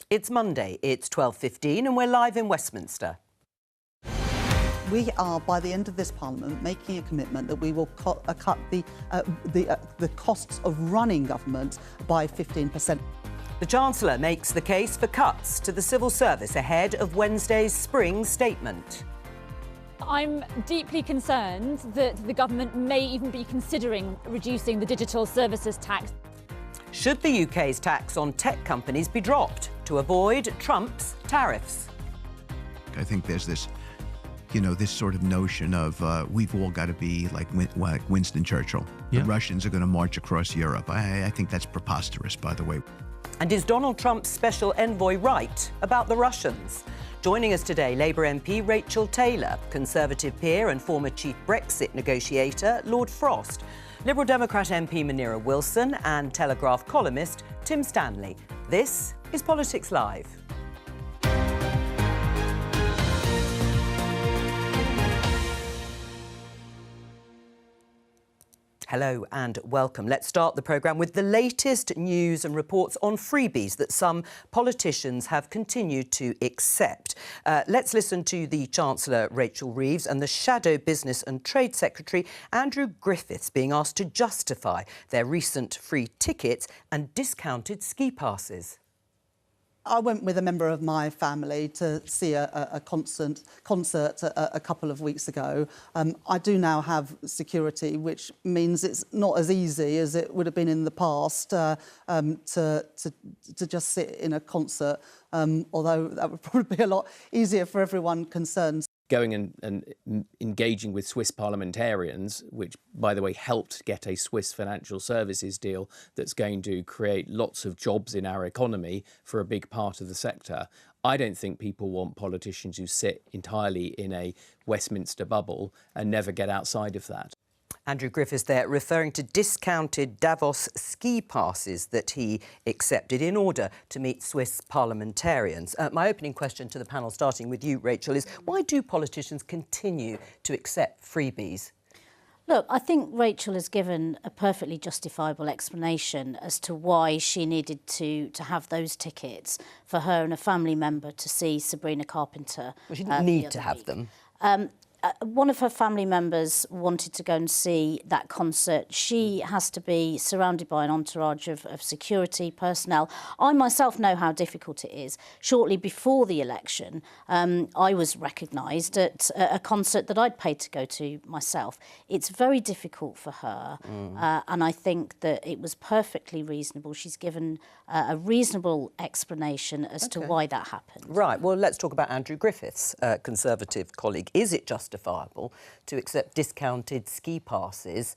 It's Monday, it's 12:15 and we're live in Westminster. We are, by the end of this Parliament, making a commitment that we will cut the costs of running government by 15%. The Chancellor makes the case for cuts to the civil service ahead of Wednesday's spring statement. I'm deeply concerned that the government may even be considering reducing the digital services tax. Should the UK's tax on tech companies be dropped to avoid Trump's tariffs? I think there's this, this sort of notion of we've all got to be like Winston Churchill. Yeah. The Russians are going to march across Europe. I think that's preposterous, by the way. And is Donald Trump's special envoy right about the Russians? Joining us today, Labour MP Rachel Taylor, Conservative peer and former chief Brexit negotiator Lord Frost, Liberal Democrat MP Munira Wilson and Telegraph columnist Tim Stanley. This is Politics Live. Hello and welcome. Let's start the programme with the latest news and reports on freebies that some politicians have continued to accept. Let's listen to the Chancellor, Rachel Reeves, and the Shadow Business and Trade Secretary, Andrew Griffiths, being asked to justify their recent free tickets and discounted ski passes. I went with a member of my family to see a concert a couple of weeks ago. I do now have security, which means it's not as easy as it would have been in the past to just sit in a concert, although that would probably be a lot easier for everyone concerned. Going and engaging with Swiss parliamentarians, which, by the way, helped get a Swiss financial services deal that's going to create lots of jobs in our economy for a big part of the sector. I don't think people want politicians who sit entirely in a Westminster bubble and never get outside of that. Andrew Griffiths there, referring to discounted Davos ski passes that he accepted in order to meet Swiss parliamentarians. My opening question to the panel, starting with you, Rachel, is why do politicians continue to accept freebies? Look, I think Rachel has given a perfectly justifiable explanation as to why she needed to have those tickets for her and a family member to see Sabrina Carpenter. Well, she didn't need to have them. One of her family members wanted to go and see that concert. She has to be surrounded by an entourage of security personnel. I myself know how difficult it is. Shortly before the election, I was recognised at a concert that I'd paid to go to myself. It's very difficult for her, and I think that it was perfectly reasonable. She's given a reasonable explanation as to why that happened. Right, well, let's talk about Andrew Griffiths, Conservative colleague. Is it justifiable to accept discounted ski passes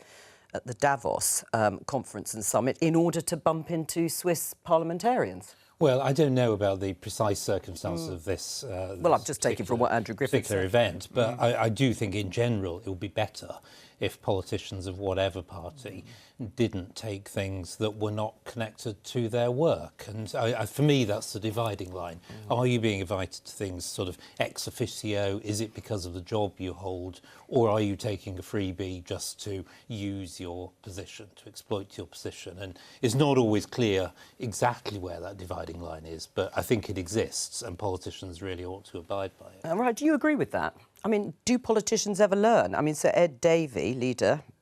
at the Davos conference and summit in order to bump into Swiss parliamentarians? Well, I don't know about the precise circumstances of this. Well, I'm just taking from what Andrew Griffiths said. Event, but I do think in general it would be better if politicians of whatever party didn't take things that were not connected to their work. And for me, that's the dividing line. Are you being invited to things sort of ex officio? Is it because of the job you hold? Or are you taking a freebie just to use your position, to exploit your position? And it's not always clear exactly where that dividing line is, but I think it exists and politicians really ought to abide by it. Right, do you agree with that? I mean, do politicians ever learn? I mean, Sir Ed Davey,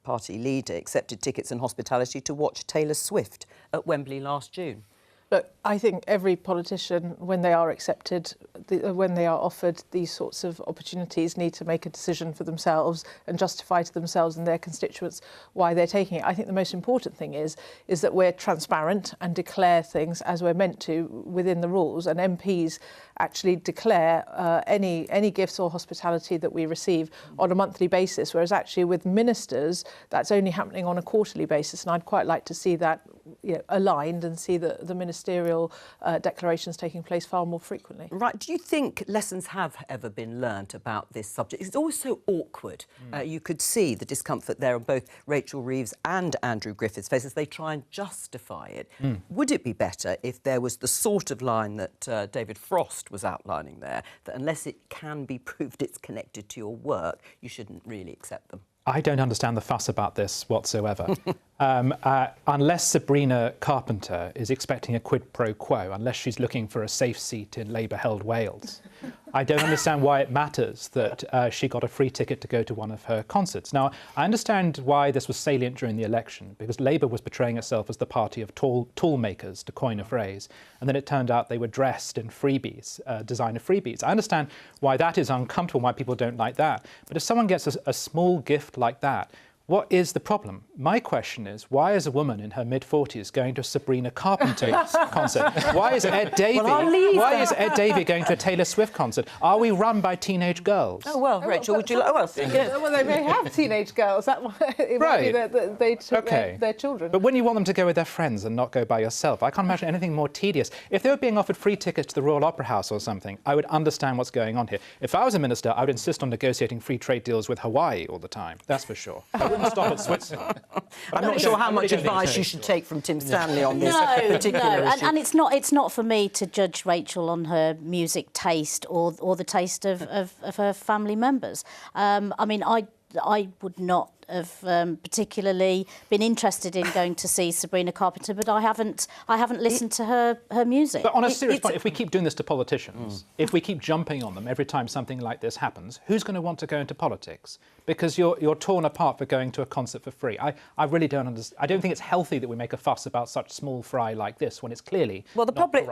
party leader, accepted tickets and hospitality to watch Taylor Swift at Wembley last June. Look, I think every politician, when they are accepted, when they are offered these sorts of opportunities, need to make a decision for themselves and justify to themselves and their constituents why they're taking it. I think the most important thing is that we're transparent and declare things as we're meant to within the rules, and MPs actually declare any gifts or hospitality that we receive on a monthly basis, whereas actually with ministers, that's only happening on a quarterly basis, and I'd quite like to see that aligned and see the ministerial declarations taking place far more frequently. Right. Do you think lessons have ever been learnt about this subject? It's always so awkward. You could see the discomfort there on both Rachel Reeves and Andrew Griffiths' faces. They try and justify it. Would it be better if there was the sort of line that David Frost was outlining there, that unless it can be proved it's connected to your work, you shouldn't really accept them? I don't understand the fuss about this whatsoever. Unless Sabrina Carpenter is expecting a quid pro quo, unless she's looking for a safe seat in Labour-held Wales, I don't understand why it matters that she got a free ticket to go to one of her concerts. Now, I understand why this was salient during the election, because Labour was portraying itself as the party of tool makers, to coin a phrase, and then it turned out they were dressed in freebies, designer freebies. I understand why that is uncomfortable, why people don't like that. But if someone gets a small gift like that, what is the problem? My question is, why is a woman in her mid-40s going to a Sabrina Carpenter concert? Why is Ed Davey? Why is Ed Davey going to a Taylor Swift concert? Are we run by teenage girls? Oh well, Rachel, would you like? Well, they may have teenage girls. That it might be that their children. But when you want them to go with their friends and not go by yourself, I can't imagine anything more tedious. If they were being offered free tickets to the Royal Opera House or something, I would understand what's going on here. If I was a minister, I would insist on negotiating free trade deals with Hawaii all the time. That's for sure. Stop at Switzerland. I'm not sure how much advice you should take from Tim Stanley on this particular issue. And it's not for me to judge Rachel on her music taste or the taste of her family members. I mean, I would not have particularly been interested in going to see Sabrina Carpenter, but I haven't listened to her music. But on a serious point, if we keep doing this to politicians, if we keep jumping on them every time something like this happens, who's going to want to go into politics? Because you're torn apart for going to a concert for free. I really don't understand. I don't think it's healthy that we make a fuss about such small fry like this when it's clearly the public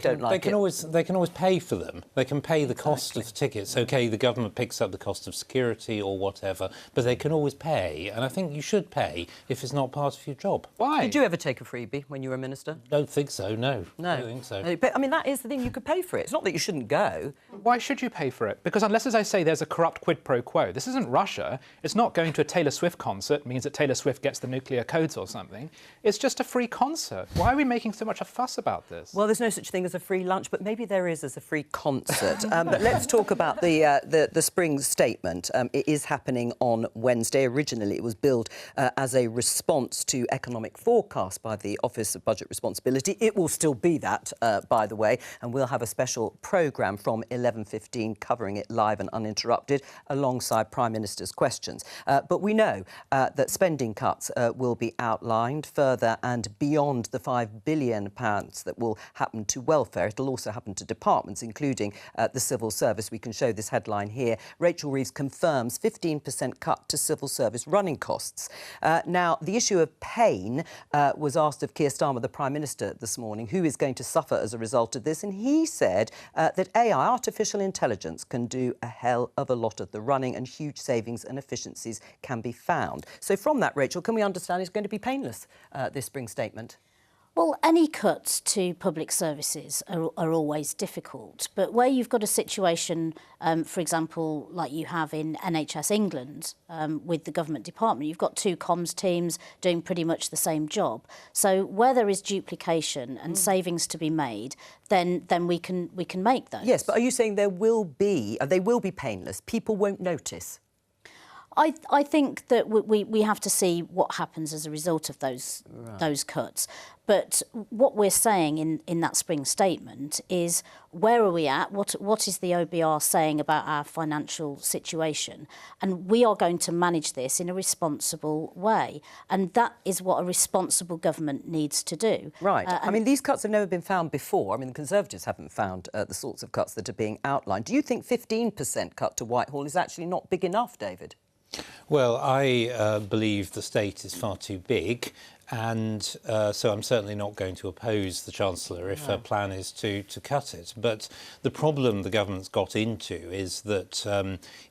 don't like it. They can always pay for them. They can pay the cost of the tickets. OK, the government picks up the cost of security or whatever, but they can always pay, and I think you should pay if it's not part of your job. Why? Did you ever take a freebie when you were a minister? Don't think so, no. No. I don't think so. But, I mean, that is the thing, you could pay for it. It's not that you shouldn't go. Why should you pay for it? Because unless, as I say, there's a corrupt quid pro quo, this isn't Russia. It's not going to a Taylor Swift concert means that Taylor Swift gets the nuclear codes or something. It's just a free concert. Why are we making so much a fuss about this? Well, there's no such thing as a free lunch, but maybe there is as a free concert. But let's talk about the spring statement. It is happening on Wednesday. Originally, it was billed as a response to economic forecast by the Office of Budget Responsibility. It will still be that, by the way, and we'll have a special programme from 11:15 covering it live and uninterrupted alongside Prime Minister's questions. But we know that spending cuts will be outlined further and beyond the £5 billion that will happen to welfare. It'll also happen to departments, including the civil service. We can show this headline here. Rachel Reeves confirms 15% cut to civil service running costs. Now, the issue of pain was asked of Keir Starmer, the Prime Minister, this morning, who is going to suffer as a result of this. And he said that AI, artificial intelligence, can do a hell of a lot of the running and huge savings and efficiencies can be found. So from that, Rachel, can we understand it's going to be painless, this spring statement? Well, any cuts to public services are always difficult. But where you've got a situation, for example, like you have in NHS England with the government department, you've got two comms teams doing pretty much the same job. So where there is duplication and savings to be made, then we can make those. Yes, but are you saying they will be painless? People won't notice? I think that we have to see what happens as a result of those cuts. But what we're saying in that spring statement is, where are we at? What is the OBR saying about our financial situation? And we are going to manage this in a responsible way. And that is what a responsible government needs to do. Right. I mean, these cuts have never been found before. I mean, the Conservatives haven't found the sorts of cuts that are being outlined. Do you think 15% cut to Whitehall is actually not big enough, David? Well, I believe the state is far too big, and so I'm certainly not going to oppose the Chancellor if her plan is to cut it. But the problem the government's got into is that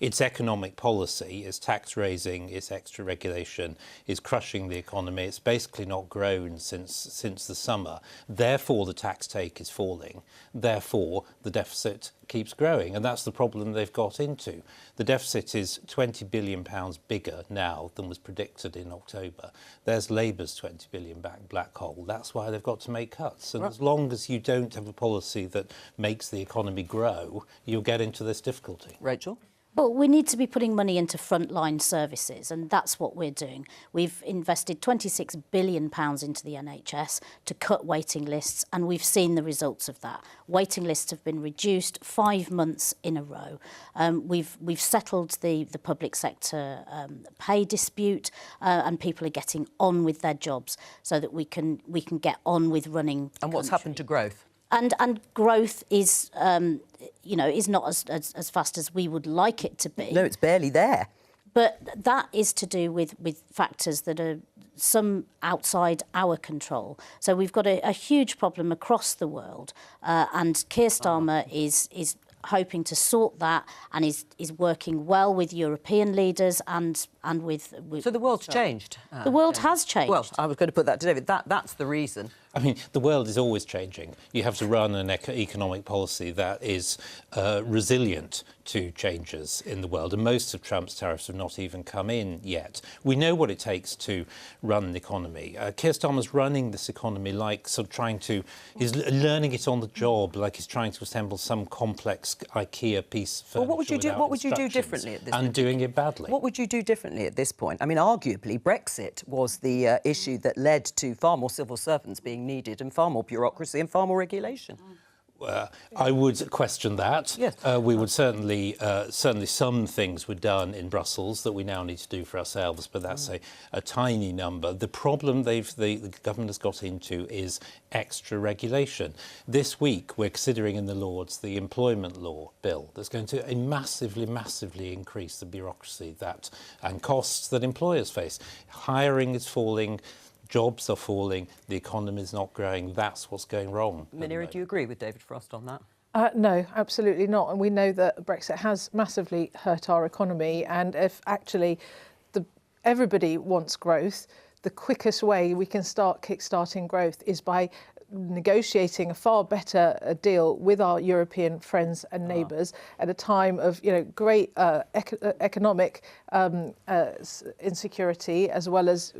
its economic policy, its tax raising, its extra regulation is crushing the economy. It's basically not grown since the summer. Therefore, the tax take is falling. Therefore, the deficit keeps growing, and that's the problem they've got into. The deficit is £20 billion bigger now than was predicted in October. There's Labour's £20 billion black hole. That's why they've got to make cuts. And as long as you don't have a policy that makes the economy grow, you'll get into this difficulty. Rachel? Well, we need to be putting money into frontline services, and that's what we're doing. We've invested £26 billion into the NHS to cut waiting lists, and we've seen the results of that. Waiting lists have been reduced 5 months in a row. We've settled the public sector pay dispute, and people are getting on with their jobs so that we can get on with running the And what's country. happened to growth? And growth is, is not as fast as we would like it to be. No, it's barely there. But that is to do with factors that are some outside our control. So we've got a huge problem across the world, and Keir Starmer is hoping to sort that, and is working well with European leaders and with So the world's changed. The world has changed. Well, I was going to put that to David. That's the reason. I mean, the world is always changing. You have to run an economic policy that is resilient to changes in the world, and most of Trump's tariffs have not even come in yet. We know what it takes to run the economy. Keir Starmer's running this economy like sort of he's learning it on the job, like he's trying to assemble some complex IKEA piece of furniture. Well, what would you do? without What would you do instructions, differently at this? And doing it badly. What would you do differently at this point? I mean, arguably, Brexit was the issue that led to far more civil servants being needed and far more bureaucracy and far more regulation. I would question that. Yes. We would certainly some things were done in Brussels that we now need to do for ourselves, but that's a tiny number. The problem the government has got into is extra regulation. This week we're considering in the Lords the employment law bill that's going to massively increase the bureaucracy and costs that employers face. Hiring is falling. Jobs are falling, the economy is not growing. That's what's going wrong. Munira, do you agree with David Frost on that? No, absolutely not. And we know that Brexit has massively hurt our economy. And if actually everybody wants growth, the quickest way we can start kickstarting growth is by negotiating a far better deal with our European friends and neighbours at a time of great economic insecurity, as well as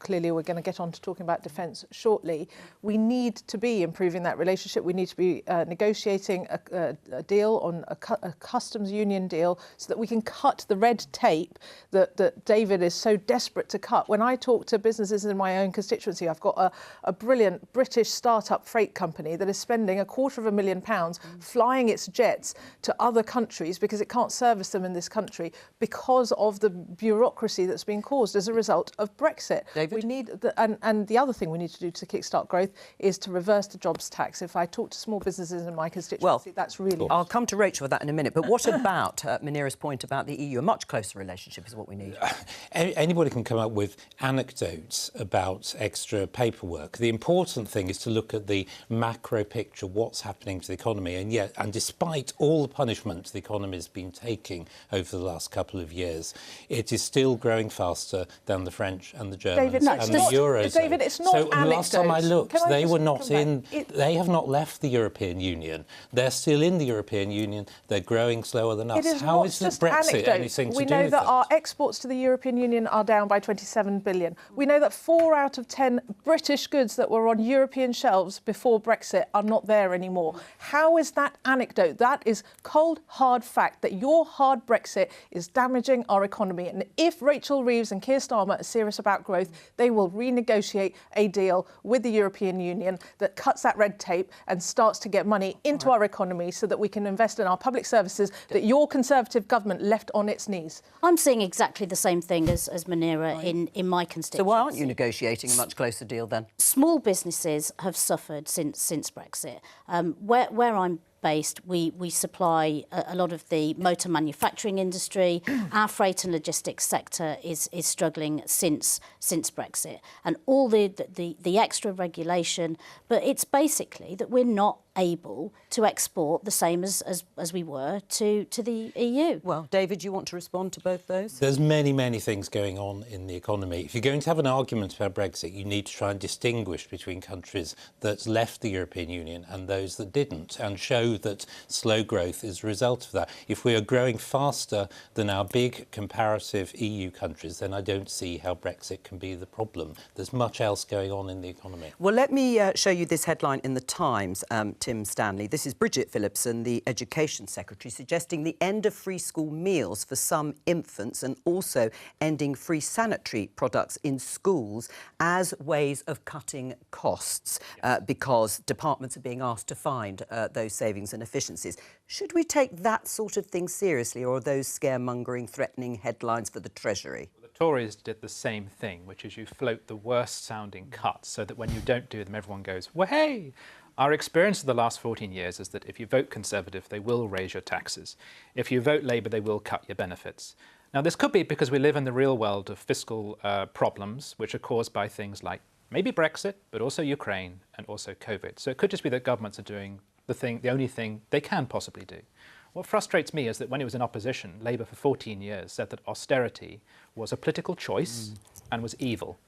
clearly we're going to get on to talking about defence shortly. We need to be improving that relationship. We need to be negotiating a deal on a customs union deal so that we can cut the red tape that David is so desperate to cut. When I talk to businesses in my own constituency, I've got a brilliant British startup freight company that is spending £250,000 flying its jets to other countries because it can't service them in this country because of the bureaucracy that's been caused as a result of Brexit. David? We need and the other thing we need to do to kickstart growth is to reverse the jobs tax. If I talk to small businesses in my constituency, that's really... I'll come to Rachel with that in a minute, but what about Munira's point about the EU? A much closer relationship is what we need. Anybody can come up with anecdotes about extra paperwork. The important thing is to look at the macro picture, what's happening to the economy, and despite all the punishment the economy has been taking over the last couple of years, it is still growing faster than the French and the Germans David, and the Eurozone. David, it's not so last time I looked, they have not left the European Union. They're still in the European Union. They're growing slower than us. How is Brexit anything to do with We know that that? our exports to the European Union are down by 27 billion. We know that 4 out of 10 British goods that were on European shelves before Brexit are not there anymore. How is that anecdote? That is cold, hard fact that your hard Brexit is damaging our economy. And if Rachel Reeves and Keir Starmer are serious about growth, they will renegotiate a deal with the European Union that cuts that red tape and starts to get money into our economy so that we can invest in our public services that your Conservative government left on its knees. I'm seeing exactly the same thing as Munira in my constituency. So why aren't you negotiating a much closer deal then? Small businesses have suffered since Brexit. Where I'm based, we supply a lot of the motor manufacturing industry. Our freight and logistics sector is struggling since Brexit, and all the extra regulation. But it's basically that we're not able to export the same as we were to the EU. Well, David, you want to respond to both those? There's many things going on in the economy. If you're going to have an argument about Brexit, you need to try and distinguish between countries that left the European Union and those that didn't, and show know that slow growth is a result of that. If we are growing faster than our big comparative EU countries, then I don't see how Brexit can be the problem. There's much else going on in the economy. Well, let me show you this headline in the Times, Tim Stanley. This is Bridget Phillipson, the Education Secretary, suggesting the end of free school meals for some infants and also ending free sanitary products in schools as ways of cutting costs because departments are being asked to find those savings and efficiencies. Should we take that sort of thing seriously, or are those scaremongering, threatening headlines for the Treasury? The Tories did the same thing, which is you float the worst-sounding cuts so that when you don't do them, everyone goes, well, hey! Our experience of the last 14 years is that if you vote Conservative, they will raise your taxes. If you vote Labour, they will cut your benefits. Now, this could be because we live in the real world of fiscal problems, which are caused by things like maybe Brexit, but also Ukraine and also COVID. So it could just be that governments are doing the only thing they can possibly do. What frustrates me is that when it was in opposition, Labour for 14 years said that austerity was a political choice and was evil.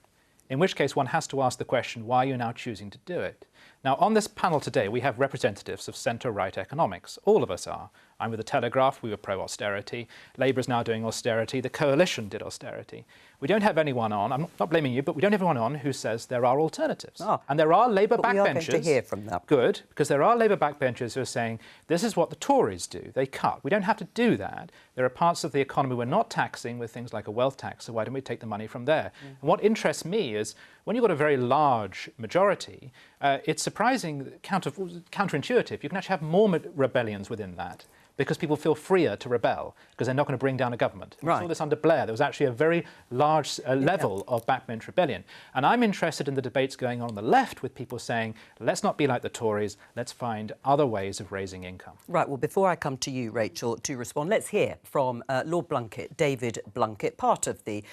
In which case one has to ask the question, why are you now choosing to do it? Now, on this panel today, we have representatives of centre-right economics. All of us are. I'm with the Telegraph, we were pro-austerity. Labour is now doing austerity. The Coalition did austerity. We don't have anyone on, I'm not blaming you, but we don't have anyone on who says there are alternatives. And there are Labour backbenchers. We are going to hear from them. Good, because there are Labour backbenchers who are saying, this is what the Tories do. They cut. We don't have to do that. There are parts of the economy we're not taxing with things like a wealth tax, so why don't we take the money from there? And what interests me is, when you've got a very large majority, it's surprising, counterintuitive. You can actually have more rebellions within that, because people feel freer to rebel because they're not going to bring down a government. We saw this under Blair. There was actually a very large level of backbench rebellion. And I'm interested in the debates going on the left with people saying, let's not be like the Tories, let's find other ways of raising income. Right, well, before I come to you, Rachel, to respond, let's hear from Lord Blunkett, David Blunkett, part of the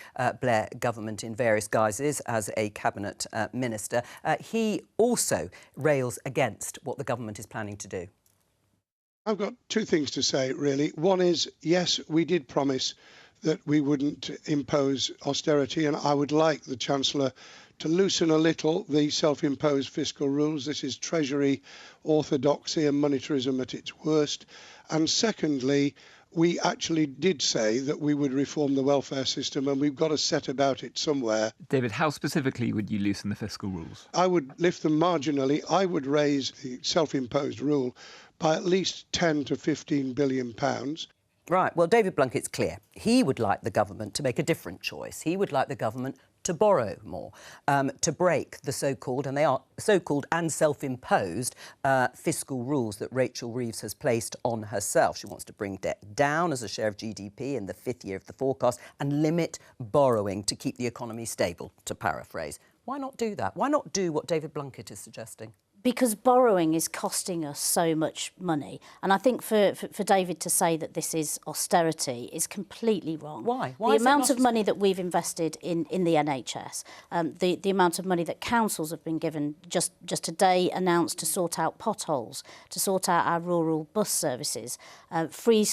Blair government in various guises as a cabinet minister. He also rails against what the government is planning to do. I've got two things to say, really. One is, yes, we did promise that we wouldn't impose austerity, and I would like the Chancellor to loosen a little the self-imposed fiscal rules. This is Treasury orthodoxy and monetarism at its worst. And secondly, we actually did say that we would reform the welfare system, and we've got to set about it somewhere. David, how specifically would you loosen the fiscal rules? I would lift them marginally. I would raise the self-imposed rule by at least 10 to 15 billion pounds. Right, well, David Blunkett's clear. He would like the government to make a different choice. He would like the government to borrow more, to break the so-called, and they are so-called and self-imposed, fiscal rules that Rachel Reeves has placed on herself. She wants to bring debt down as a share of GDP in the 5th year of the forecast and limit borrowing to keep the economy stable, to paraphrase. Why not do that? Why not do what David Blunkett is suggesting? Because borrowing is costing us so much money. And I think for David to say that this is austerity is completely wrong. Why? The amount of money that we've invested in the NHS, the amount of money that councils have been given just today announced to sort out potholes, to sort out our rural bus services, free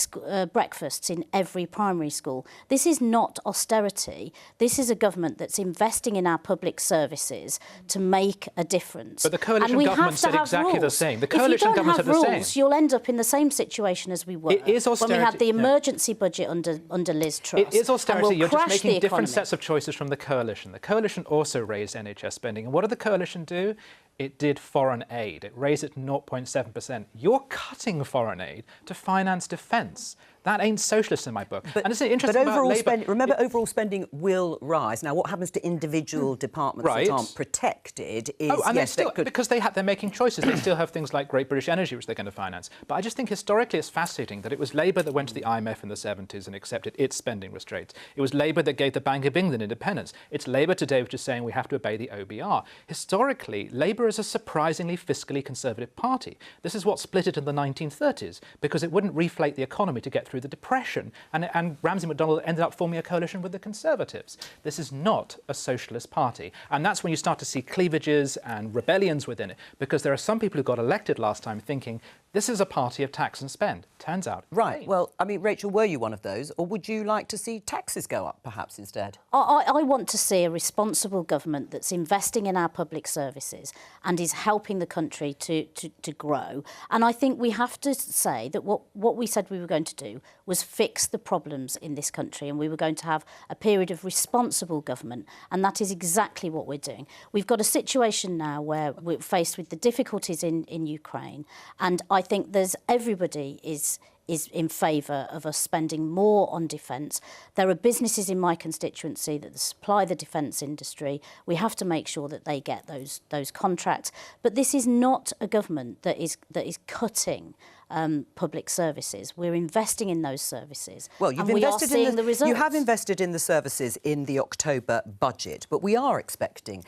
breakfasts in every primary school. This is not austerity. This is a government that's investing in our public services to make a difference. But the coalition government said exactly the same. The coalition government said the same. If you don't have rules, you'll end up in the same situation as we were when we had the emergency budget under Liz Truss. It is austerity. You're just making different sets of choices from the coalition. The coalition also raised NHS spending. And what did the coalition do? It did foreign aid. It raised it to 0.7%. You're cutting foreign aid to finance defence. That ain't socialist in my book. But, and it's interesting overall about spending, remember, overall spending will rise. Now, what happens to individual departments that aren't protected is... because they're making choices. They still have things like Great British Energy, which they're going to finance. But I just think historically it's fascinating that it was Labour that went to the IMF in the 70s and accepted its spending restraints. It was Labour that gave the Bank of England independence. It's Labour today which is saying we have to obey the OBR. Historically, Labour is a surprisingly fiscally conservative party. This is what split it in the 1930s, because it wouldn't reflate the economy to get through the Depression, and Ramsay MacDonald ended up forming a coalition with the Conservatives. This is not a socialist party, and that's when you start to see cleavages and rebellions within it, because there are some people who got elected last time thinking This is a party of tax and spend, turns out. Right. Well, I mean, Rachel, were you one of those? Or would you like to see taxes go up, perhaps, instead? I want to see a responsible government that's investing in our public services and is helping the country to grow. And I think we have to say that what we said we were going to do was fix the problems in this country, and we were going to have a period of responsible government, and that is exactly what we're doing. We've got a situation now where we're faced with the difficulties in Ukraine, and I think everybody is in favour of us spending more on defence. There are businesses in my constituency that supply the defence industry. We have to make sure that they get those contracts. But this is not a government that is cutting public services. We're investing in those services. Well, you've invested in the results. You have invested in the services in the October budget, but we are expecting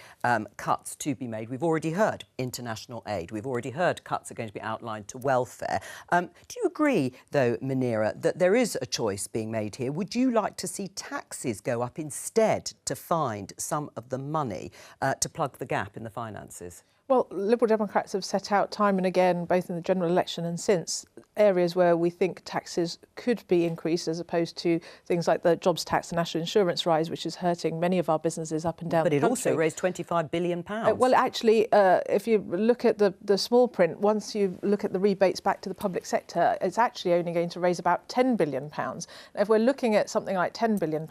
cuts to be made. We've already heard international aid. We've already heard cuts are going to be outlined to welfare. Do you agree, though, Munira, that there is a choice being made here? Would you like to see taxes go up instead to find some of the money to plug the gap in the finances? Well, Liberal Democrats have set out time and again, both in the general election and since, areas where we think taxes could be increased as opposed to things like the jobs tax and national insurance rise, which is hurting many of our businesses up and down the country. But it also raised £25 billion. Well, actually, if you look at the small print, once you look at the rebates back to the public sector, it's actually only going to raise about £10 billion. Now, if we're looking at something like £10 billion,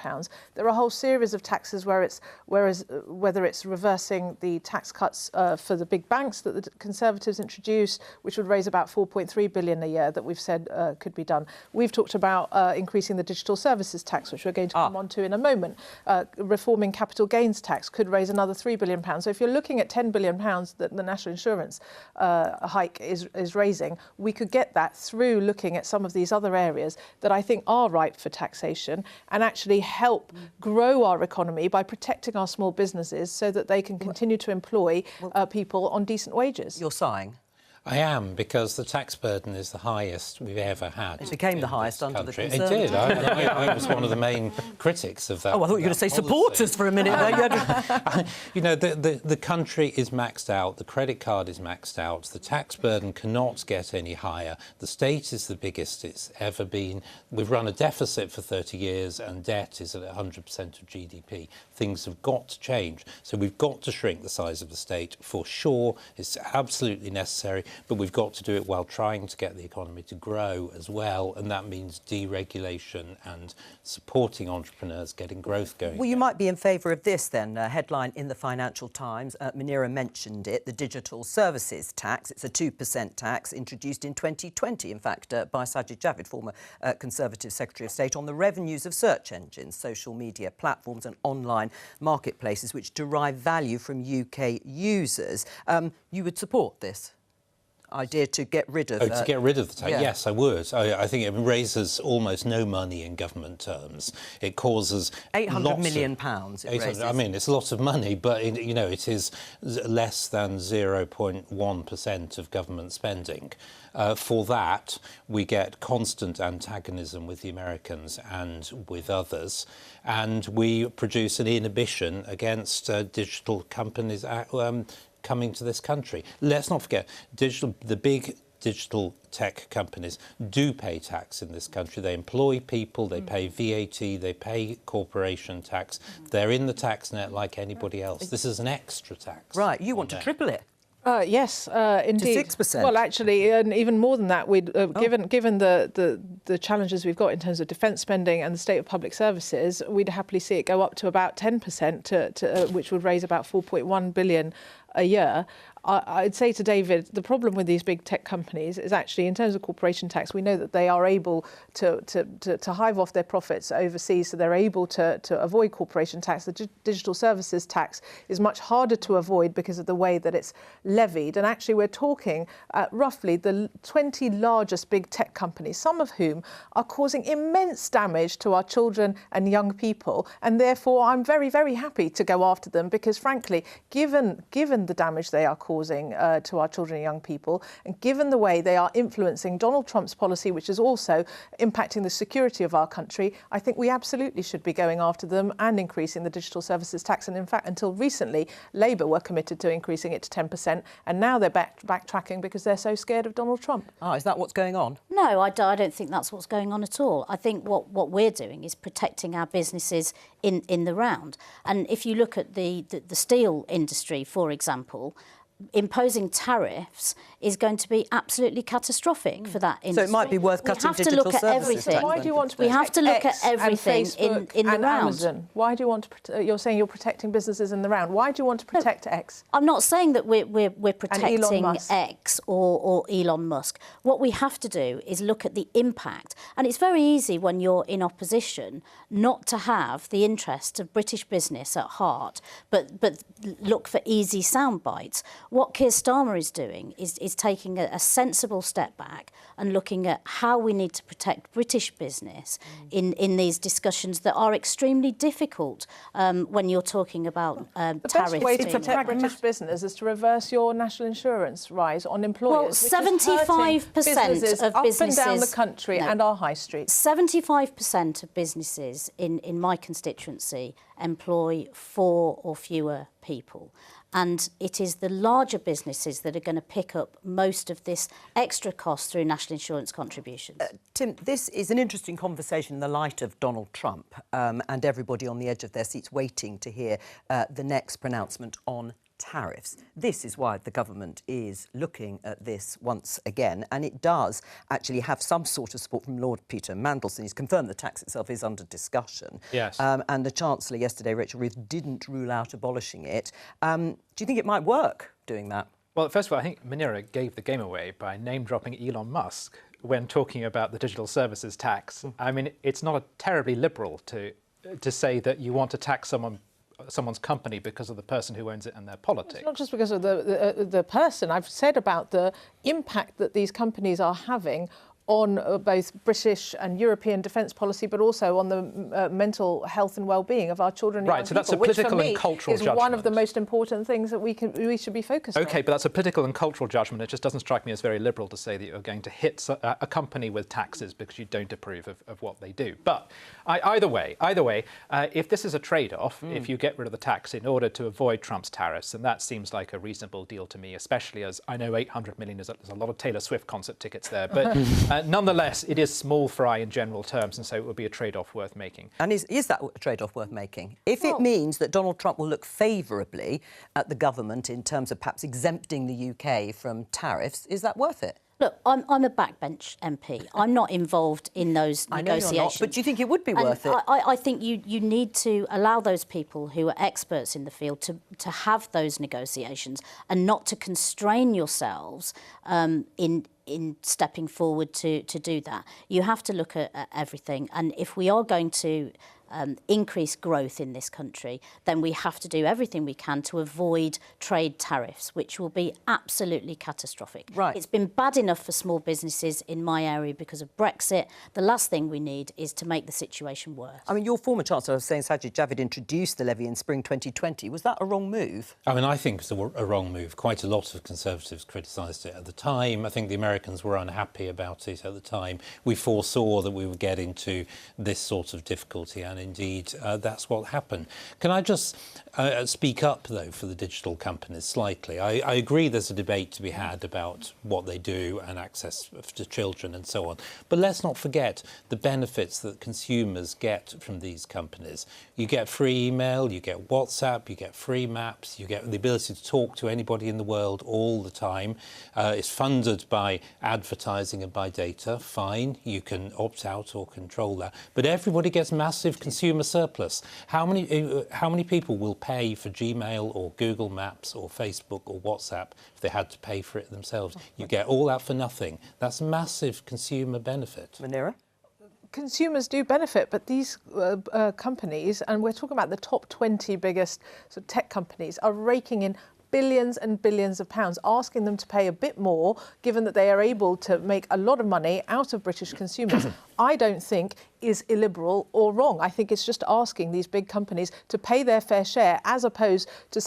there are a whole series of taxes whether it's reversing the tax cuts for the big banks that the Conservatives introduced, which would raise about £4.3 billion a year, that we've said could be done. We've talked about increasing the digital services tax, which we're going to come on to in a moment. Reforming capital gains tax could raise another £3 billion. So if you're looking at £10 billion that the national insurance hike is raising, we could get that through looking at some of these other areas that I think are ripe for taxation and actually help grow our economy by protecting our small businesses so that they can continue to employ people on decent wages. You're sighing. I am, because the tax burden is the highest we've ever had. It became the highest under the country. Conservatives. It did. I was one of the main critics of that. Oh, I thought you were going to say policy. supporters for a minute there. You know, the country is maxed out, the credit card is maxed out, the tax burden cannot get any higher. The state is the biggest it's ever been. We've run a deficit for 30 years and debt is at 100% of GDP. Things have got to change. So we've got to shrink the size of the state for sure. It's absolutely necessary. But we've got to do it while trying to get the economy to grow as well, and that means deregulation and supporting entrepreneurs, getting growth going. Well, you might be in favour of this then. A headline in the Financial Times, Munira mentioned it, the digital services tax. It's a 2% tax introduced in 2020, in fact, by Sajid Javid, former Conservative Secretary of State, on the revenues of search engines, social media platforms and online marketplaces which derive value from UK users. You would support this idea to get rid of... to get rid of the tax? Yeah. Yes, I would. I think it raises almost no money in government terms. It causes £800 million. I mean, it's lots of money, but you know, it is less than 0.1% of government spending. For that, we get constant antagonism with the Americans and with others, and we produce an inhibition against digital companies coming to this country. Let's not forget, the big digital tech companies do pay tax in this country. They employ people, they pay VAT, they pay corporation tax. They're in the tax net like anybody else. This is an extra tax. Right, you want to triple it? Yes, indeed. To 6%. Well, actually, and even more than that, given the challenges we've got in terms of defence spending and the state of public services, we'd happily see it go up to about 10%, which would raise about £4.1 billion a year. I'd say to David, the problem with these big tech companies is actually, in terms of corporation tax, we know that they are able to hive off their profits overseas, so they're able to avoid corporation tax. The digital services tax is much harder to avoid because of the way that it's levied. And actually, we're talking roughly the 20 largest big tech companies, some of whom are causing immense damage to our children and young people. And therefore, I'm very, very happy to go after them because, frankly, given the damage they are causing, causing to our children and young people, and given the way they are influencing Donald Trump's policy, which is also impacting the security of our country, I think we absolutely should be going after them and increasing the digital services tax. And in fact, until recently, Labour were committed to increasing it to 10%, and now they're backtracking because they're so scared of Donald Trump. Oh, is that what's going on? No, I don't think that's what's going on at all. I think what we're doing is protecting our businesses in the round. And if you look at the steel industry, for example, imposing tariffs is going to be absolutely catastrophic for that industry. So it might be worth cutting digital services. We have to look at everything. Why do you want to we have to look X at everything and in the and round. Amazon? Why do you want to? You're saying you're protecting businesses in the round. Why do you want to protect X? I'm not saying that we're protecting Musk. X or Elon Musk. What we have to do is look at the impact. And it's very easy when you're in opposition not to have the interests of British business at heart, but look for easy sound bites. What Keir Starmer is doing is taking a sensible step back and looking at how we need to protect British business in these discussions that are extremely difficult when you're talking about tariffs. The best way to protect British business is to reverse your national insurance rise on employers. Well, 75% businesses of up businesses and down the country and our high streets. 75% of businesses in my constituency employ 4 or fewer people. And it is the larger businesses that are going to pick up most of this extra cost through national insurance contributions. Tim, this is an interesting conversation in the light of Donald Trump and everybody on the edge of their seats waiting to hear the next pronouncement on tariffs. This is why the government is looking at this once again, and it does actually have some sort of support from Lord Peter Mandelson. He's confirmed the tax itself is under discussion. Yes. And the Chancellor yesterday, Rachel Reeves, didn't rule out abolishing it. Do you think it might work doing that? Well, first of all, I think Munira gave the game away by name-dropping Elon Musk when talking about the digital services tax. I mean, it's not a terribly liberal to say that you want to tax someone's company because of the person who owns it and their politics. It's not just because of the person. I've said about the impact that these companies are having on both British and European defence policy, but also on the mental health and well-being of our children and young Right, so that's people, a political and cultural is judgment. one of the most important things that we should be focused on. OK, but that's a political and cultural judgment. It just doesn't strike me as very liberal to say that you're going to hit a company with taxes because you don't approve of what they do. But either way, if this is a trade-off, if you get rid of the tax in order to avoid Trump's tariffs, and that seems like a reasonable deal to me, especially as I know 800 million is a lot of Taylor Swift concert tickets there. But nonetheless, it is small fry in general terms, and so it would be a trade-off worth making. And is that a trade-off worth making? If it means that Donald Trump will look favourably at the government in terms of perhaps exempting the UK from tariffs, is that worth it? Look, I'm a backbench MP. I'm not involved in those negotiations. I know you're not, but do you think it would be worth it? I think you need to allow those people who are experts in the field to have those negotiations and not to constrain yourselves in stepping forward to do that. You have to look at everything, and if we are going to increase growth in this country, then we have to do everything we can to avoid trade tariffs, which will be absolutely catastrophic. Right. It's been bad enough for small businesses in my area because of Brexit. The last thing we need is to make the situation worse. I mean, your former Chancellor was saying Sajid Javid introduced the levy in spring 2020. Was that a wrong move? I mean, I think it's a wrong move. Quite a lot of Conservatives criticised it at the time. I think the Americans were unhappy about it at the time. We foresaw that we would get into this sort of difficulty, and indeed that's what happened. Can I just speak up, though, for the digital companies slightly? I agree there's a debate to be had about what they do and access to children and so on. But let's not forget the benefits that consumers get from these companies. You get free email, you get WhatsApp, you get free maps, you get the ability to talk to anybody in the world all the time. It's funded by advertising and by data. Fine, you can opt out or control that. But everybody gets massive consumer surplus. How many people will pay for Gmail or Google Maps or Facebook or WhatsApp if they had to pay for it themselves? You get all that for nothing. That's massive consumer benefit. Munira? Consumers do benefit, but these companies, and we're talking about the top 20 biggest sort of tech companies, are raking in billions and billions of pounds, asking them to pay a bit more, given that they are able to make a lot of money out of British consumers, I don't think is illiberal or wrong. I think it's just asking these big companies to pay their fair share, as opposed to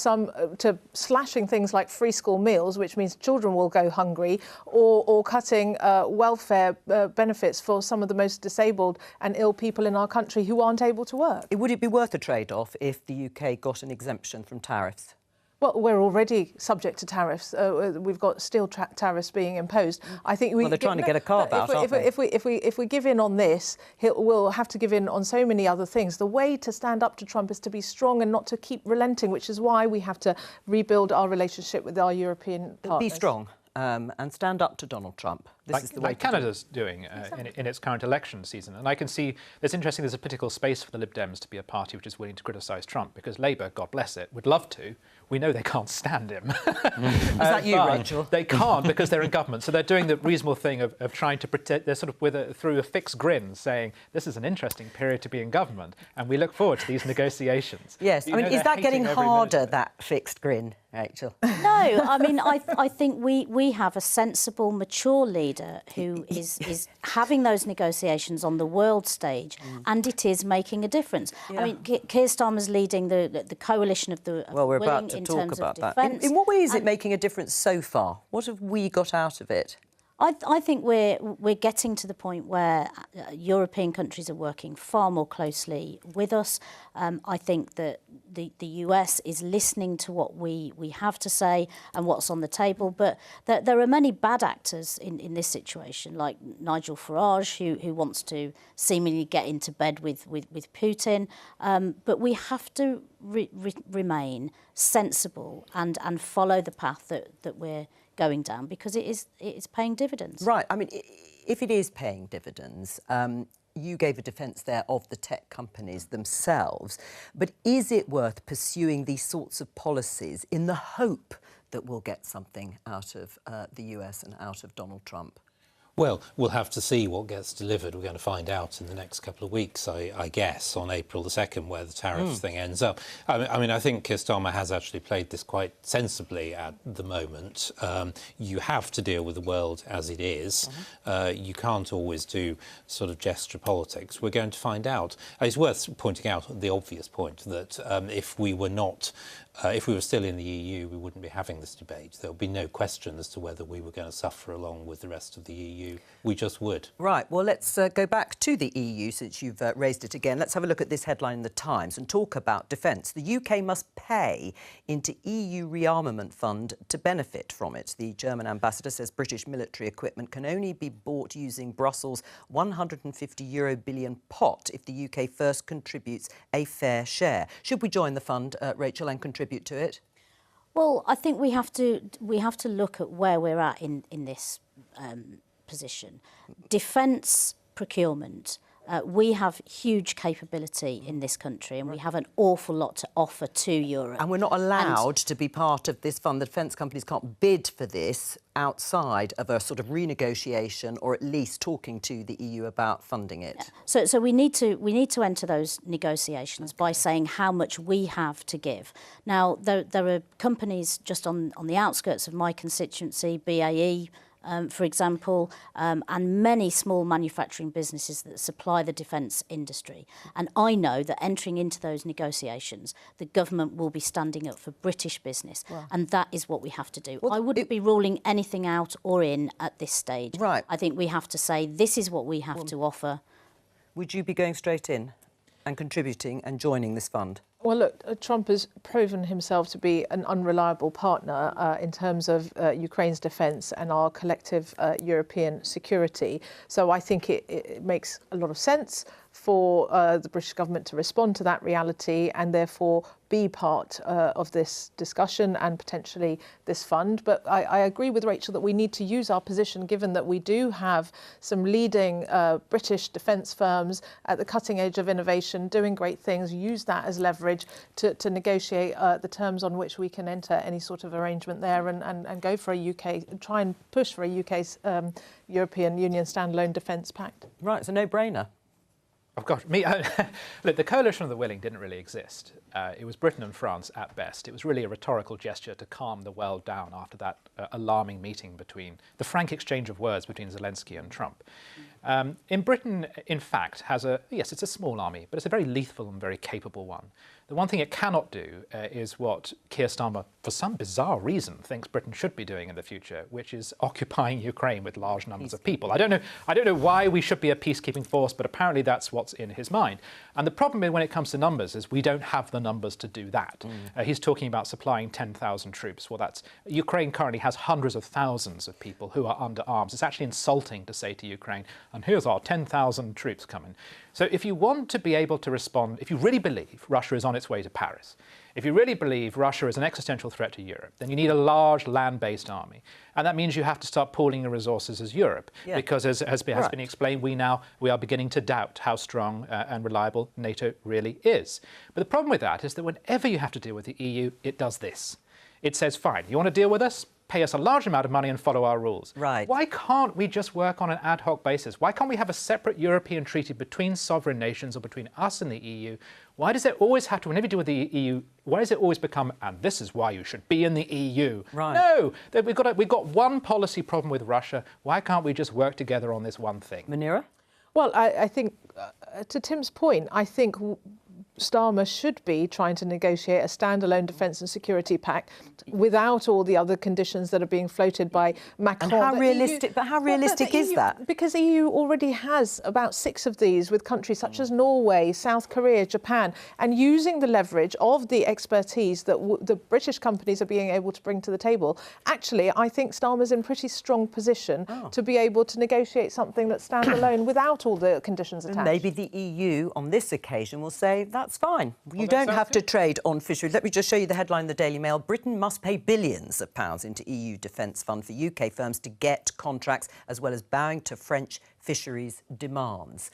to slashing things like free school meals, which means children will go hungry, or cutting welfare benefits for some of the most disabled and ill people in our country who aren't able to work. Would it be worth a trade-off if the UK got an exemption from tariffs? Well, we're already subject to tariffs. We've got steel tariffs being imposed. I think they're trying to get a carve out, aren't they? If we give in on this, we'll have to give in on so many other things. The way to stand up to Trump is to be strong and not to keep relenting, which is why we have to rebuild our relationship with our European partners. Be strong and stand up to Donald Trump. This is the way like Canada's doing in its current election season. And I can see it's interesting there's a political space for the Lib Dems to be a party which is willing to criticise Trump, because Labour, God bless it, would love to. We know they can't stand him. Is that you, Rachel? They can't, because they're in government. So they're doing the reasonable thing of trying to protect. They're sort of through a fixed grin saying, this is an interesting period to be in government, and we look forward to these negotiations. Yes, I mean, is that getting harder, that fixed grin, Rachel? No, I mean, I think we have a sensible, mature leader who is having those negotiations on the world stage, and it is making a difference. Yeah. I mean, Keir Starmer's leading the coalition of the Well, we're willing about to in talk terms about of that. defence. In what way is it making a difference so far? What have we got out of it? I think we're getting to the point where European countries are working far more closely with us. I think that the US is listening to what we have to say and what's on the table. But there are many bad actors in this situation, like Nigel Farage, who wants to seemingly get into bed with Putin. But we have to remain sensible and follow the path that we're going down, because it is paying dividends. Right. I mean, if it is paying dividends, you gave a defence there of the tech companies themselves, but is it worth pursuing these sorts of policies in the hope that we'll get something out of the US and out of Donald Trump? Well, we'll have to see what gets delivered. We're going to find out in the next couple of weeks, I guess, on April the 2nd, where the tariffs thing ends up. I mean, I think Keir Starmer has actually played this quite sensibly at the moment. You have to deal with the world as it is. You can't always do sort of gesture politics. We're going to find out. It's worth pointing out the obvious point that if we were still in the EU, we wouldn't be having this debate. There would be no question as to whether we were going to suffer along with the rest of the EU. We just would. Right. Well, let's go back to the EU, since you've raised it again. Let's have a look at this headline in the Times and talk about defence. The UK must pay into EU rearmament fund to benefit from it. The German ambassador says British military equipment can only be bought using Brussels' €150 billion pot if the UK first contributes a fair share. Should we join the fund, Rachel, and contribute to it? Well, I think we have to look at where we're at in this position. Defence procurement. We have huge capability in this country, and we have an awful lot to offer to Europe. And we're not allowed to be part of this fund. The defence companies can't bid for this outside of a sort of renegotiation, or at least talking to the EU about funding it. Yeah. So we need to enter those negotiations by saying how much we have to give. Now, there are companies just on the outskirts of my constituency, BAE, for example, and many small manufacturing businesses that supply the defence industry. And I know that entering into those negotiations, the government will be standing up for British business. Wow. And that is what we have to do. Well, I wouldn't be ruling anything out or in at this stage. Right. I think we have to say this is what we have to offer. Would you be going straight in and contributing and joining this fund? Well, look, Trump has proven himself to be an unreliable partner in terms of Ukraine's defence and our collective European security. So I think it makes a lot of sense for the British government to respond to that reality and therefore be part of this discussion and potentially this fund. But I agree with Rachel that we need to use our position, given that we do have some leading British defence firms at the cutting edge of innovation doing great things, use that as leverage to negotiate the terms on which we can enter any sort of arrangement there and go for a UK, try and push for a UK's European Union standalone defence pact. Right, it's a no-brainer. Oh, gosh, look, the coalition of the willing didn't really exist. It was Britain and France at best. It was really a rhetorical gesture to calm the world down after that alarming meeting between the frank exchange of words between Zelensky and Trump. In Britain, in fact, yes, it's a small army, but it's a very lethal and very capable one. The one thing it cannot do is what Keir Starmer, for some bizarre reason, thinks Britain should be doing in the future, which is occupying Ukraine with large numbers of people. I don't know why we should be a peacekeeping force, but apparently that's what's in his mind. And the problem when it comes to numbers is we don't have the numbers to do that. He's talking about supplying 10,000 troops. Well, Ukraine currently has hundreds of thousands of people who are under arms. It's actually insulting to say to Ukraine, and here's our 10,000 troops coming. So if you want to be able to respond, if you really believe Russia is on its way to Paris, if you really believe Russia is an existential threat to Europe, then you need a large land-based army. And that means you have to start pooling your resources as Europe, because as has been explained, we are beginning to doubt how strong and reliable NATO really is. But the problem with that is that whenever you have to deal with the EU, it does this. It says, fine, you want to deal with us? Pay us a large amount of money and follow our rules. Right. Why can't we just work on an ad hoc basis? Why can't we have a separate European treaty between sovereign nations or between us and the EU? Why does it always have to, whenever you deal with the EU, why does it always become, and this is why you should be in the EU? Right. No, we've got one policy problem with Russia. Why can't we just work together on this one thing? Munira? Well, I think, to Tim's point, I think Starmer should be trying to negotiate a standalone defence and security pact without all the other conditions that are being floated by Macron. And how realistic is that? Because EU already has about 6 of these with countries such as Norway, South Korea, Japan, and using the leverage of the expertise that the British companies are being able to bring to the table. Actually, I think Starmer's in pretty strong position to be able to negotiate something that's standalone without all the conditions attached. Maybe the EU on this occasion will say that's fine. You don't have to trade on fisheries. Let me just show you the headline in the Daily Mail. Britain must pay billions of pounds into EU defence fund for UK firms to get contracts, as well as bowing to French fisheries demands.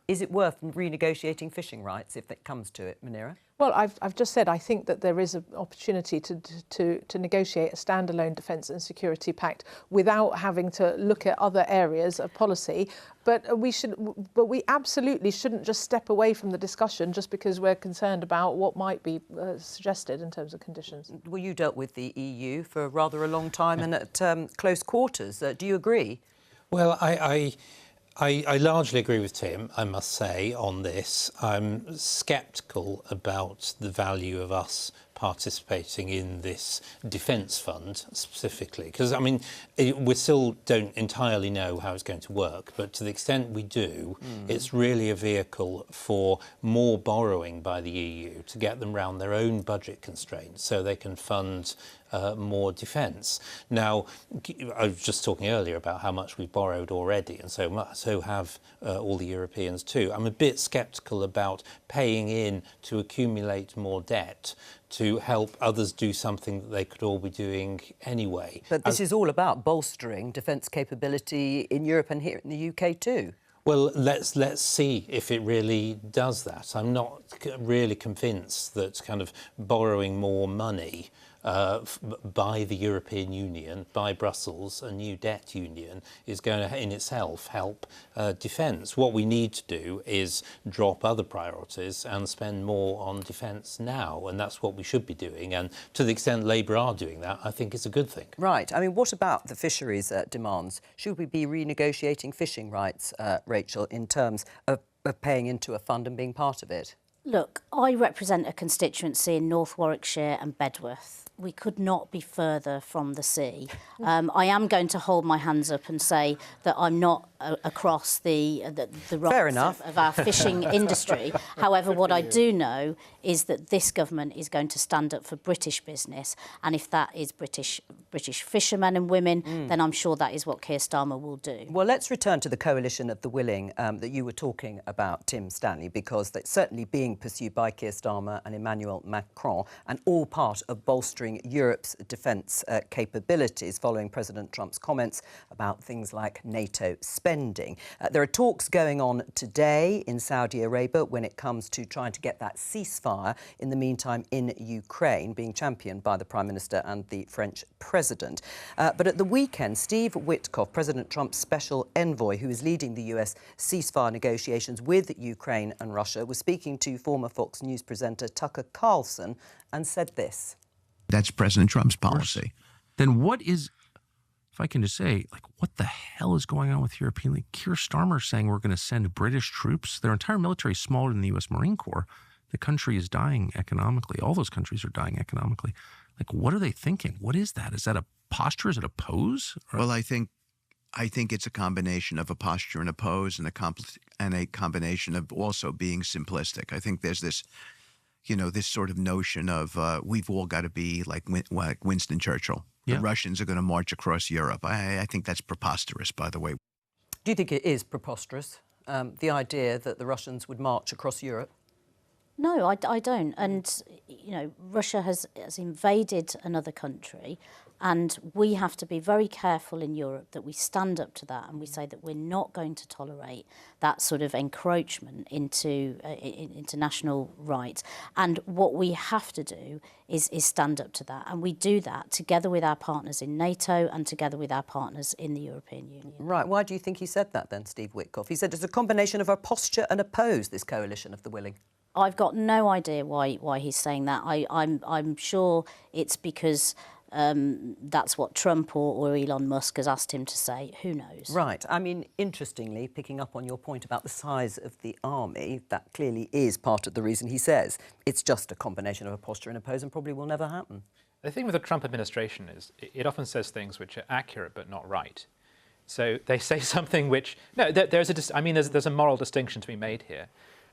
Is it worth renegotiating fishing rights if it comes to it, Munira? Well, I've just said I think that there is an opportunity to negotiate a standalone defence and security pact without having to look at other areas of policy. But we absolutely shouldn't just step away from the discussion just because we're concerned about what might be suggested in terms of conditions. Well, you dealt with the EU for rather a long time and at close quarters. Do you agree? Well, I largely agree with Tim, I must say, on this. I'm sceptical about the value of us participating in this defence fund specifically, because, I mean, we still don't entirely know how it's going to work, but to the extent we do, it's really a vehicle for more borrowing by the EU to get them round their own budget constraints so they can fund more defence. Now, I was just talking earlier about how much we've borrowed already, and so have all the Europeans too. I'm a bit sceptical about paying in to accumulate more debt to help others do something that they could all be doing anyway. But this is all about bolstering defence capability in Europe and here in the UK too. Well, let's see if it really does that. I'm not really convinced that kind of borrowing more money by the European Union, by Brussels, a new debt union, is going to in itself help defence. What we need to do is drop other priorities and spend more on defence now, and that's what we should be doing. And to the extent Labour are doing that, I think it's a good thing. Right. I mean, what about the fisheries demands? Should we be renegotiating fishing rights, Rachel, in terms of paying into a fund and being part of it? Look, I represent a constituency in North Warwickshire and Bedworth. We could not be further from the sea. I am going to hold my hands up and say that I'm not across the rights of our fishing industry. However, what I do know is that this government is going to stand up for British business, and if that is British fishermen and women, then I'm sure that is what Keir Starmer will do. Well, let's return to the coalition of the willing that you were talking about, Tim Stanley, because that's certainly being pursued by Keir Starmer and Emmanuel Macron, and all part of bolstering bolstering Europe's defence capabilities following President Trump's comments about things like NATO spending. There are talks going on today in Saudi Arabia when it comes to trying to get that ceasefire in the meantime in Ukraine, being championed by the Prime Minister and the French President. But at the weekend, Steve Witkoff, President Trump's special envoy, who is leading the US ceasefire negotiations with Ukraine and Russia, was speaking to former Fox News presenter Tucker Carlson and said this. That's President Trump's policy. Then what is, if I can just say, like, what the hell is going on with European League? Keir Starmer saying we're going to send British troops. Their entire military is smaller than the U.S. Marine Corps. The country is dying economically. All those countries are dying economically. Like, what are they thinking? What is that? Is that a posture? Is it a pose? Well, I think it's a combination of a posture and a pose, and a combination of also being simplistic. I think there's this, this sort of notion of we've all got to be like Winston Churchill. Yeah. The Russians are going to march across Europe. I think that's preposterous, by the way. Do you think it is preposterous, the idea that the Russians would march across Europe? No, I don't. And, Russia has invaded another country, and we have to be very careful in Europe that we stand up to that and we say that we're not going to tolerate that sort of encroachment into national rights. And what we have to do is stand up to that. And we do that together with our partners in NATO and together with our partners in the European Union. Right. Why do you think he said that then, Steve Witkoff? He said it's a combination of a posture and a pose, this coalition of the willing. I've got no idea why he's saying that. I'm sure it's because that's what Trump or Elon Musk has asked him to say. Who knows? Right. I mean, interestingly, picking up on your point about the size of the army, that clearly is part of the reason he says it's just a combination of a posture and a pose and probably will never happen. The thing with the Trump administration is it often says things which are accurate but not right. So they say something which... No, there's a moral distinction to be made here.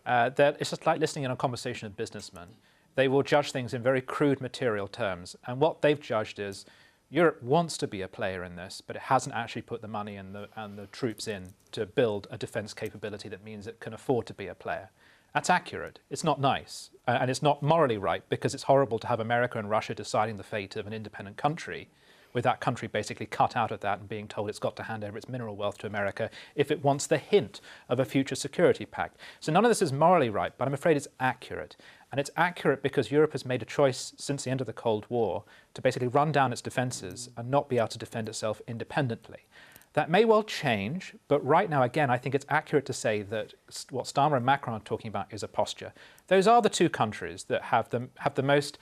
That it's just like listening in a conversation with businessmen. They will judge things in very crude material terms. And what they've judged is Europe wants to be a player in this, but it hasn't actually put the money and the troops in to build a defence capability that means it can afford to be a player. That's accurate. It's not nice. And it's not morally right, because it's horrible to have America and Russia deciding the fate of an independent country, with that country basically cut out of that and being told it's got to hand over its mineral wealth to America if it wants the hint of a future security pact. So none of this is morally right, but I'm afraid it's accurate. And it's accurate because Europe has made a choice since the end of the Cold War to basically run down its defences and not be able to defend itself independently. That may well change, but right now, again, I think it's accurate to say that what Starmer and Macron are talking about is a posture. Those are the two countries that have the most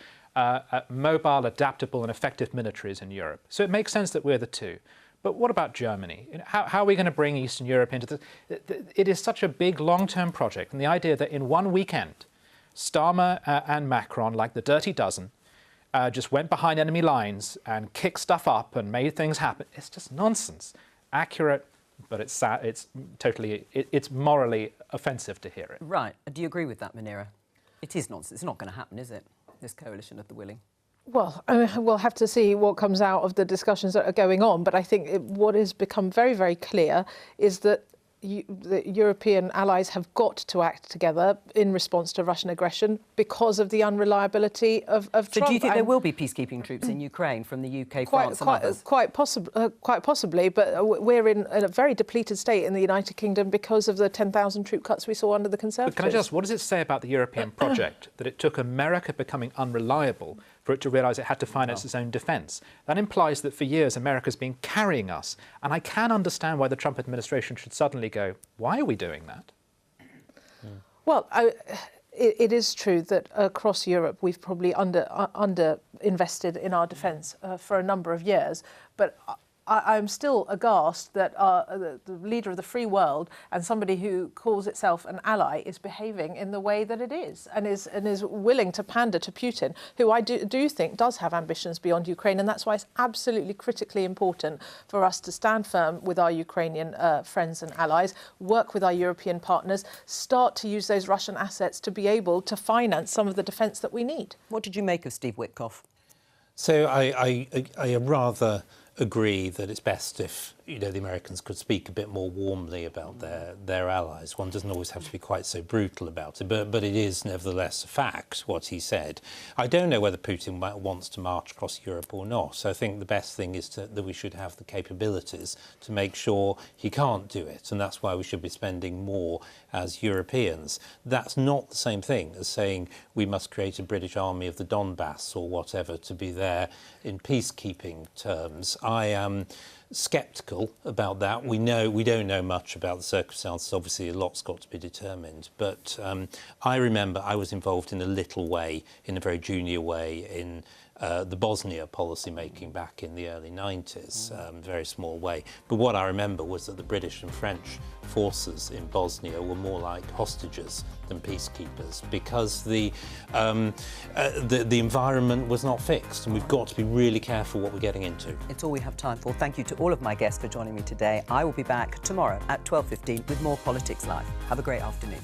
mobile, adaptable and effective militaries in Europe. So it makes sense that we're the two. But what about Germany? How are we going to bring Eastern Europe into this? It is such a big long-term project. And the idea that in one weekend, Starmer and Macron, like the Dirty Dozen, just went behind enemy lines and kicked stuff up and made things happen. It's just nonsense. Accurate, but it's morally offensive to hear it. Right. Do you agree with that, Munira? It is nonsense. It's not going to happen, is it? This coalition of the willing. Well, we'll have to see what comes out of the discussions that are going on. But I think what has become very, very clear is that the European allies have got to act together in response to Russian aggression because of the unreliability of Trump. So do you think there will be peacekeeping troops in Ukraine from the UK, France and others? Quite possibly, but we're in a very depleted state in the United Kingdom because of the 10,000 troop cuts we saw under the Conservatives. But can I just, what does it say about the European project that it took America becoming unreliable for it to realise it had to finance its own defence? That implies that for years America's been carrying us. And I can understand why the Trump administration should suddenly go, why are we doing that? Well, it is true that across Europe we've probably under invested in our defence for a number of years. But I'm still aghast that the leader of the free world and somebody who calls itself an ally is behaving in the way that it is and is willing to pander to Putin, who I do think does have ambitions beyond Ukraine. And that's why it's absolutely critically important for us to stand firm with our Ukrainian friends and allies, work with our European partners, start to use those Russian assets to be able to finance some of the defence that we need. What did you make of Steve Witkoff? So I rather agree that it's best if you know, the Americans could speak a bit more warmly about their allies. One doesn't always have to be quite so brutal about it, but it is nevertheless a fact, what he said. I don't know whether Putin wants to march across Europe or not. So I think the best thing is that we should have the capabilities to make sure he can't do it, and that's why we should be spending more as Europeans. That's not the same thing as saying we must create a British army of the Donbass or whatever to be there in peacekeeping terms. I am sceptical about that. We don't know much about the circumstances. Obviously, a lot's got to be determined. But I remember I was involved in a little way, in a very junior way, in the Bosnia policy making back in the early 90s, very small way. But what I remember was that the British and French forces in Bosnia were more like hostages than peacekeepers, because the environment was not fixed, and we've got to be really careful what we're getting into. It's all we have time for. Thank you to all of my guests for joining me today. I will be back tomorrow at 12:15 with more Politics Live. Have a great afternoon.